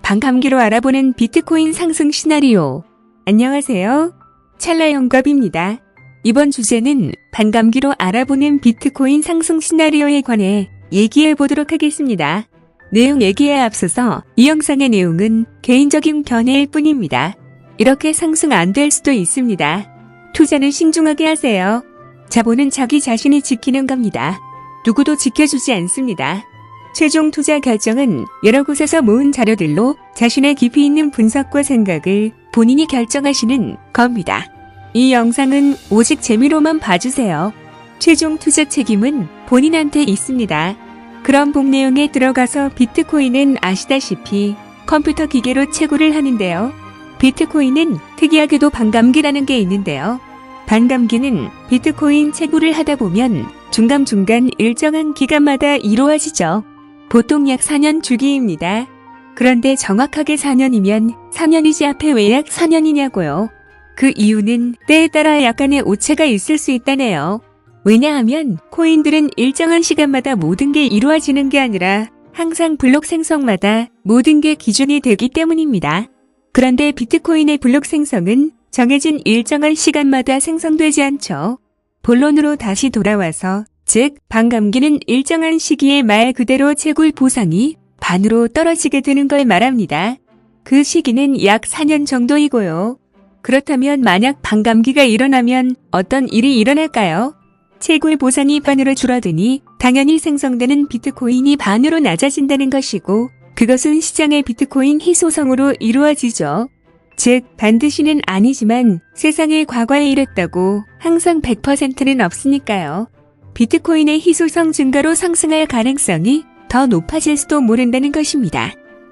반감기로 알아보는 비트코인 상승 시나리오. 안녕하세요. 찰나영갑입니다. 이번 주제는 반감기로 알아보는 비트코인 상승 시나리오에 관해 얘기해 보도록 하겠습니다. 내용 얘기에 앞서서 이 영상의 내용은 개인적인 견해일 뿐입니다. 이렇게 상승 안 될 수도 있습니다. 투자는 신중하게 하세요. 자본은 자기 자신이 지키는 겁니다. 누구도 지켜주지 않습니다. 최종 투자 결정은 여러 곳에서 모은 자료들로 자신의 깊이 있는 분석과 생각을 본인이 결정하시는 겁니다. 이 영상은 오직 재미로만 봐주세요. 최종 투자 책임은 본인한테 있습니다. 그럼 본 내용에 들어가서 비트코인은 아시다시피 컴퓨터 기계로 채굴을 하는데요. 비트코인은 특이하게도 반감기라는 게 있는데요. 반감기는 비트코인 채굴을 하다 보면 중간중간 일정한 기간마다 이루어지죠. 보통 약 4년 주기입니다. 그런데 정확하게 4년이면 4년이지 앞에 왜 약 4년이냐고요. 그 이유는 때에 따라 약간의 오차가 있을 수 있다네요. 왜냐하면 코인들은 일정한 시간마다 모든 게 이루어지는 게 아니라 항상 블록 생성마다 모든 게 기준이 되기 때문입니다. 그런데 비트코인의 블록 생성은 정해진 일정한 시간마다 생성되지 않죠. 본론으로 다시 돌아와서 즉 반감기는 일정한 시기에 말 그대로 채굴 보상이 반으로 떨어지게 되는 걸 말합니다. 그 시기는 약 4년 정도이고요. 그렇다면 만약 반감기가 일어나면 어떤 일이 일어날까요? 채굴 보상이 반으로 줄어드니 당연히 생성되는 비트코인이 반으로 낮아진다는 것이고 그것은 시장의 비트코인 희소성으로 이루어지죠. 즉 반드시는 아니지만 세상에 과거에 이랬다고 항상 100%는 없으니까요. 비트코인의 희소성 증가로 상승할 가능성이 더 높아질 수도 모른다는 것입니다.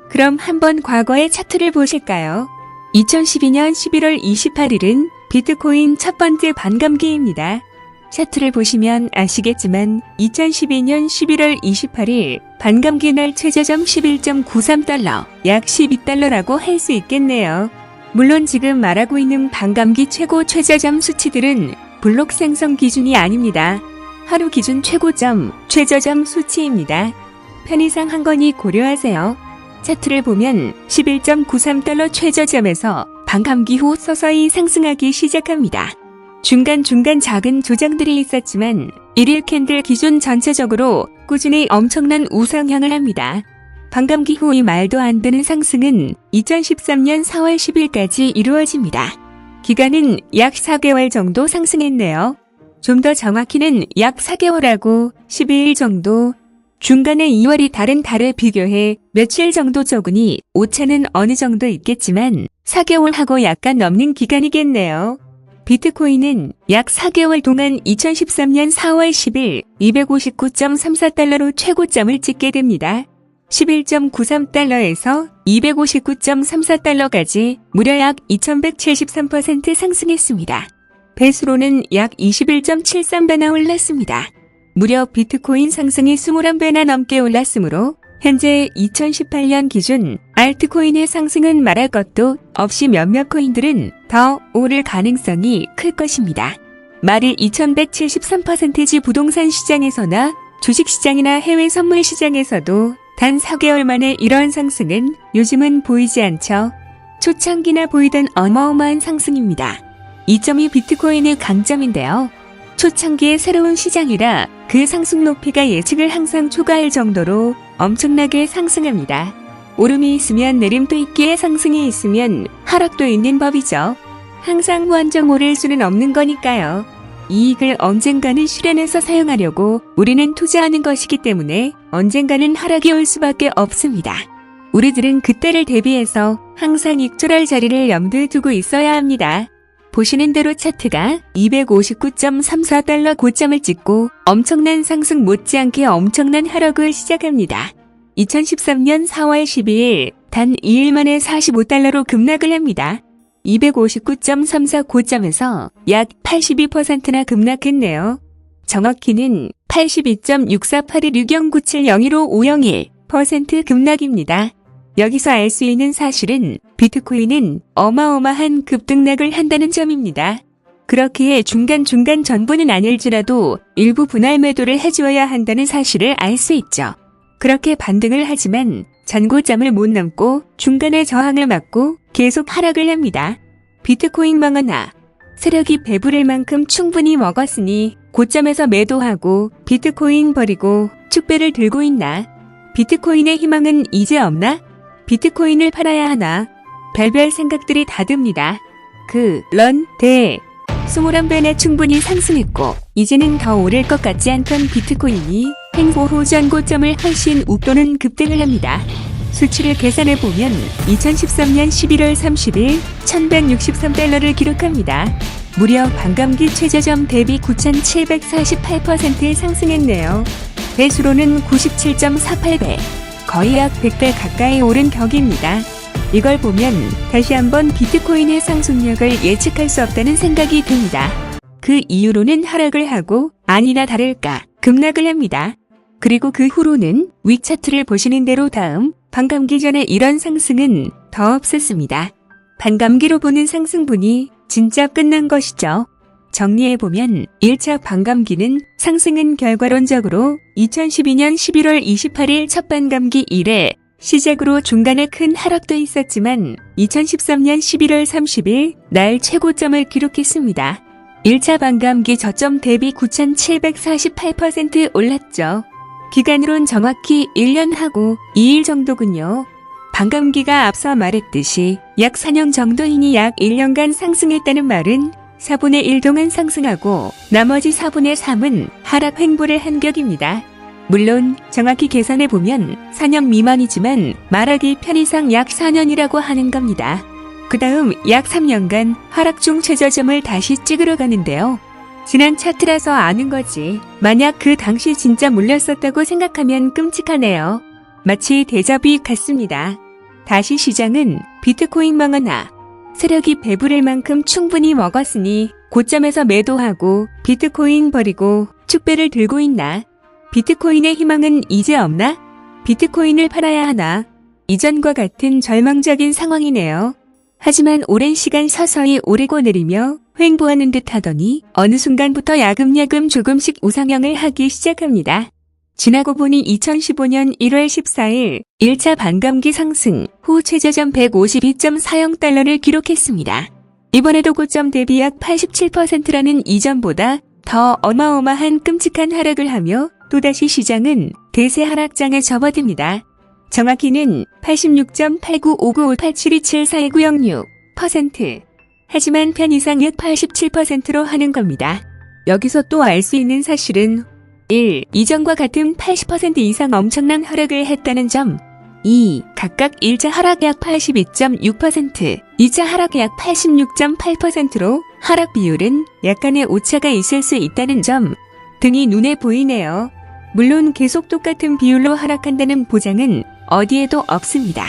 그럼 한번 과거의 차트를 보실까요? 2012년 11월 28일은 비트코인 첫 번째 반감기입니다. 차트를 보시면 아시겠지만 2012년 11월 28일 반감기 날 최저점 11.93달러, 약 12달러라고 할 수 있겠네요. 물론 지금 말하고 있는 반감기 최고 최저점 수치들은 블록 생성 기준이 아닙니다. 하루 기준 최고점, 최저점 수치입니다. 편의상 한 건이 고려하세요. 차트를 보면 11.93달러 최저점에서 반감기 후 서서히 상승하기 시작합니다. 중간중간 작은 조정들이 있었지만 1일 캔들 기준 전체적으로 꾸준히 엄청난 우상향을 합니다. 반감기 후 이 말도 안 되는 상승은 2013년 4월 10일까지 이루어집니다. 기간은 약 4개월 정도 상승했네요. 좀 더 정확히는 약 4개월하고 12일 정도, 중간에 2월이 다른 달에 비교해 며칠 정도 적으니 오차는 어느 정도 있겠지만 4개월하고 약간 넘는 기간이겠네요. 비트코인은 약 4개월 동안 2013년 4월 10일 259.34달러로 최고점을 찍게 됩니다. 11.93달러에서 259.34달러까지 무려 약 2173% 상승했습니다. 배수로는 약 21.73배나 올랐습니다. 무려 비트코인 상승이 21배나 넘게 올랐으므로 현재 2018년 기준 알트코인의 상승은 말할 것도 없이 몇몇 코인들은 더 오를 가능성이 클 것입니다. 말일 2173%지 부동산 시장에서나 주식시장이나 해외 선물 시장에서도 단 4개월 만에 이러한 상승은 요즘은 보이지 않죠. 초창기나 보이던 어마어마한 상승입니다. 이 점이 비트코인의 강점인데요. 초창기의 새로운 시장이라 그 상승 높이가 예측을 항상 초과할 정도로 엄청나게 상승합니다. 오름이 있으면 내림도 있기에 상승이 있으면 하락도 있는 법이죠. 항상 무한정 오를 수는 없는 거니까요. 이익을 언젠가는 실현해서 사용하려고 우리는 투자하는 것이기 때문에 언젠가는 하락이 올 수밖에 없습니다. 우리들은 그때를 대비해서 항상 익절할 자리를 염두에 두고 있어야 합니다. 보시는 대로 차트가 259.34달러 고점을 찍고 엄청난 상승 못지않게 엄청난 하락을 시작합니다. 2013년 4월 12일 단 2일 만에 45달러로 급락을 합니다. 259.34 고점에서 약 82%나 급락했네요. 정확히는 82.64816097015501% 급락입니다. 여기서 알 수 있는 사실은 비트코인은 어마어마한 급등락을 한다는 점입니다. 그렇기에 중간중간 전부는 아닐지라도 일부 분할 매도를 해주어야 한다는 사실을 알 수 있죠. 그렇게 반등을 하지만 전고점을 못 넘고 중간에 저항을 맞고 계속 하락을 합니다. 비트코인 망하나 세력이 배부를 만큼 충분히 먹었으니 고점에서 매도하고 비트코인 버리고 축배를 들고 있나? 비트코인의 희망은 이제 없나? 비트코인을 팔아야 하나? 별별 생각들이 다 듭니다. 그런데 21배나 충분히 상승했고 이제는 더 오를 것 같지 않던 비트코인이 횡보 후 전고점을 훨씬 웃도는 급등을 합니다. 수치를 계산해보면 2013년 11월 30일 1163달러를 기록합니다. 무려 반감기 최저점 대비 9,748% 상승했네요. 배수로는 97.48배, 거의 약 100배 가까이 오른 격입니다. 이걸 보면 다시 한번 비트코인의 상승력을 예측할 수 없다는 생각이 듭니다. 그 이후로는 하락을 하고 아니나 다를까 급락을 합니다. 그리고 그 후로는 위차트를 보시는 대로 다음 반감기 전에 이런 상승은 더 없었습니다. 반감기로 보는 상승분이 진짜 끝난 것이죠. 정리해보면 1차 반감기는 상승은 결과론적으로 2012년 11월 28일 첫 반감기 이래 시작으로 중간에 큰 하락도 있었지만 2013년 11월 30일 날 최고점을 기록했습니다. 1차 반감기 저점 대비 9,748% 올랐죠. 기간으론 정확히 1년하고 2일 정도군요. 반감기가 앞서 말했듯이 약 4년 정도이니 약 1년간 상승했다는 말은 4분의 1 동안 상승하고 나머지 4분의 3은 하락 횡보를 한 격입니다. 물론 정확히 계산해보면 4년 미만이지만 말하기 편의상 약 4년이라고 하는 겁니다. 그 다음 약 3년간 하락 중 최저점을 다시 찍으러 가는데요. 지난 차트라서 아는 거지. 만약 그 당시 진짜 몰렸었다고 생각하면 끔찍하네요. 마치 데자뷰 같습니다. 다시 시장은 비트코인 망하나 세력이 배부를 만큼 충분히 먹었으니 고점에서 매도하고 비트코인 버리고 축배를 들고 있나? 비트코인의 희망은 이제 없나? 비트코인을 팔아야 하나? 이전과 같은 절망적인 상황이네요. 하지만 오랜 시간 서서히 오르고 내리며 횡보하는 듯 하더니 어느 순간부터 야금야금 조금씩 우상향을 하기 시작합니다. 지나고 보니 2015년 1월 14일 1차 반감기 상승 후 최저점 152.40달러를 기록했습니다. 이번에도 고점 대비 약 87%라는 이전보다 더 어마어마한 끔찍한 하락을 하며 또다시 시장은 대세 하락장에 접어듭니다. 정확히는 86.89595872742906%. 하지만 편의상 약 87%로 하는 겁니다. 여기서 또 알 수 있는 사실은 1. 이전과 같은 80% 이상 엄청난 하락을 했다는 점. 2. 각각 1차 하락 약 82.6%, 2차 하락 약 86.8%로 하락 비율은 약간의 오차가 있을 수 있다는 점 등이 눈에 보이네요. 물론 계속 똑같은 비율로 하락한다는 보장은 어디에도 없습니다.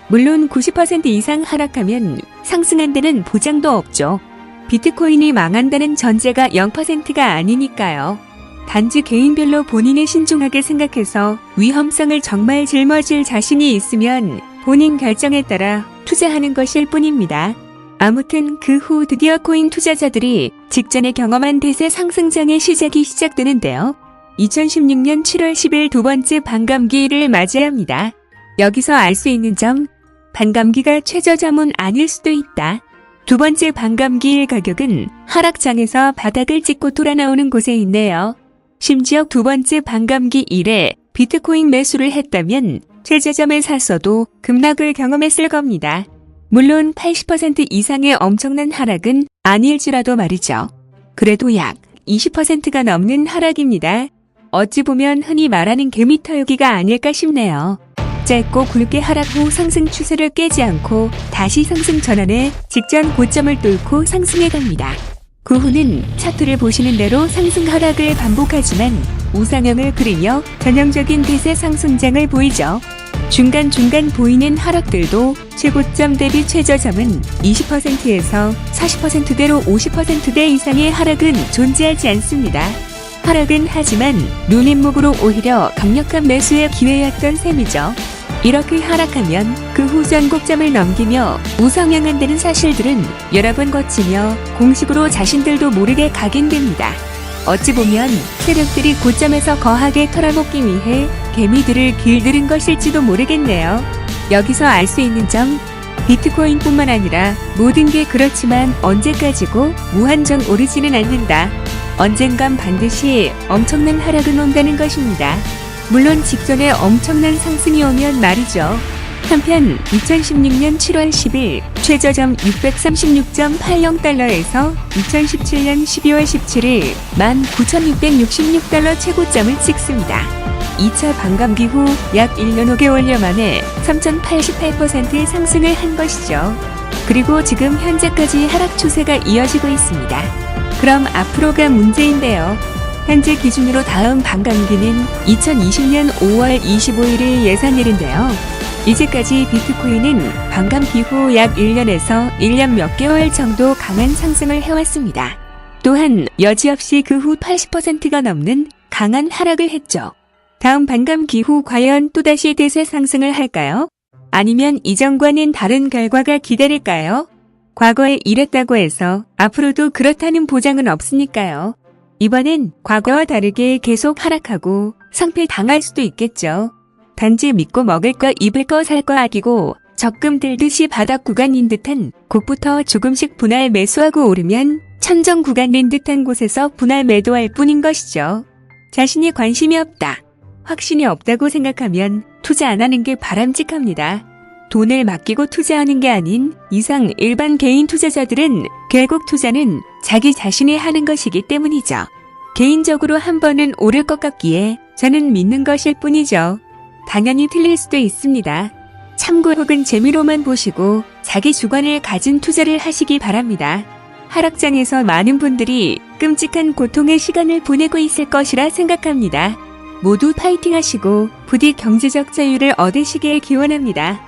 물론 90% 이상 하락하면 상승한다는 보장도 없죠. 비트코인이 망한다는 전제가 0%가 아니니까요. 단지 개인별로 본인이 신중하게 생각해서 위험성을 정말 짊어질 자신이 있으면 본인 결정에 따라 투자하는 것일 뿐입니다. 아무튼 그 후 드디어 코인 투자자들이 직전에 경험한 대세 상승장의 시작이 시작되는데요. 2016년 7월 10일 두 번째 반감기를 맞이합니다. 여기서 알 수 있는 점, 반감기가 최저점은 아닐 수도 있다. 두 번째 반감기일 가격은 하락장에서 바닥을 찍고 돌아 나오는 곳에 있네요. 심지어 두 번째 반감기 이래 비트코인 매수를 했다면 최저점에 샀어도 급락을 경험했을 겁니다. 물론 80% 이상의 엄청난 하락은 아닐지라도 말이죠. 그래도 약 20%가 넘는 하락입니다. 어찌 보면 흔히 말하는 개미털기가 아닐까 싶네요. 짧고 굵게 하락 후 상승 추세를 깨지 않고 다시 상승 전환해 직전 고점을 뚫고 상승해 갑니다. 그 후는 차트를 보시는 대로 상승 하락을 반복하지만 우상향을 그리며 전형적인 대세 상승장을 보이죠. 중간중간 보이는 하락들도 최고점 대비 최저점은 20%에서 40%대로 50%대 이상의 하락은 존재하지 않습니다. 하락은 하지만 눈입목으로 오히려 강력한 매수의 기회였던 셈이죠. 이렇게 하락하면 그 후 전고점을 넘기며 우상향한다는 사실들은 여러 번 거치며 공식으로 자신들도 모르게 각인됩니다. 어찌 보면 세력들이 고점에서 거하게 털어먹기 위해 개미들을 길들인 것일지도 모르겠네요. 여기서 알 수 있는 점, 비트코인뿐만 아니라 모든 게 그렇지만 언제까지고 무한정 오르지는 않는다. 언젠간 반드시 엄청난 하락은 온다는 것입니다. 물론 직전에 엄청난 상승이 오면 말이죠. 한편 2016년 7월 10일 최저점 636.80달러에서 2017년 12월 17일 19,666달러 최고점을 찍습니다. 2차 반감기 후 약 1년 5개월여 만에 3,088% 상승을 한 것이죠. 그리고 지금 현재까지 하락 추세가 이어지고 있습니다. 그럼 앞으로가 문제인데요. 현재 기준으로 다음 반감기는 2020년 5월 25일의 예상일인데요. 이제까지 비트코인은 반감기 후 약 1년에서 1년 몇 개월 정도 강한 상승을 해왔습니다. 또한 여지없이 그 후 80%가 넘는 강한 하락을 했죠. 다음 반감기 후 과연 또다시 대세 상승을 할까요? 아니면 이전과는 다른 결과가 기다릴까요? 과거에 이랬다고 해서 앞으로도 그렇다는 보장은 없으니까요. 이번엔 과거와 다르게 계속 하락하고 상폐당할 수도 있겠죠. 단지 믿고 먹을 거 입을 거 살 거 아끼고 적금 들듯이 바닥 구간인 듯한 곳부터 조금씩 분할 매수하고 오르면 천정 구간인 듯한 곳에서 분할 매도할 뿐인 것이죠. 자신이 관심이 없다, 확신이 없다고 생각하면 투자 안 하는 게 바람직합니다. 돈을 맡기고 투자하는 게 아닌 이상 일반 개인 투자자들은 결국 투자는 자기 자신이 하는 것이기 때문이죠. 개인적으로 한 번은 오를 것 같기에 저는 믿는 것일 뿐이죠. 당연히 틀릴 수도 있습니다. 참고 혹은 재미로만 보시고 자기 주관을 가진 투자를 하시기 바랍니다. 하락장에서 많은 분들이 끔찍한 고통의 시간을 보내고 있을 것이라 생각합니다. 모두 파이팅 하시고 부디 경제적 자유를 얻으시길 기원합니다.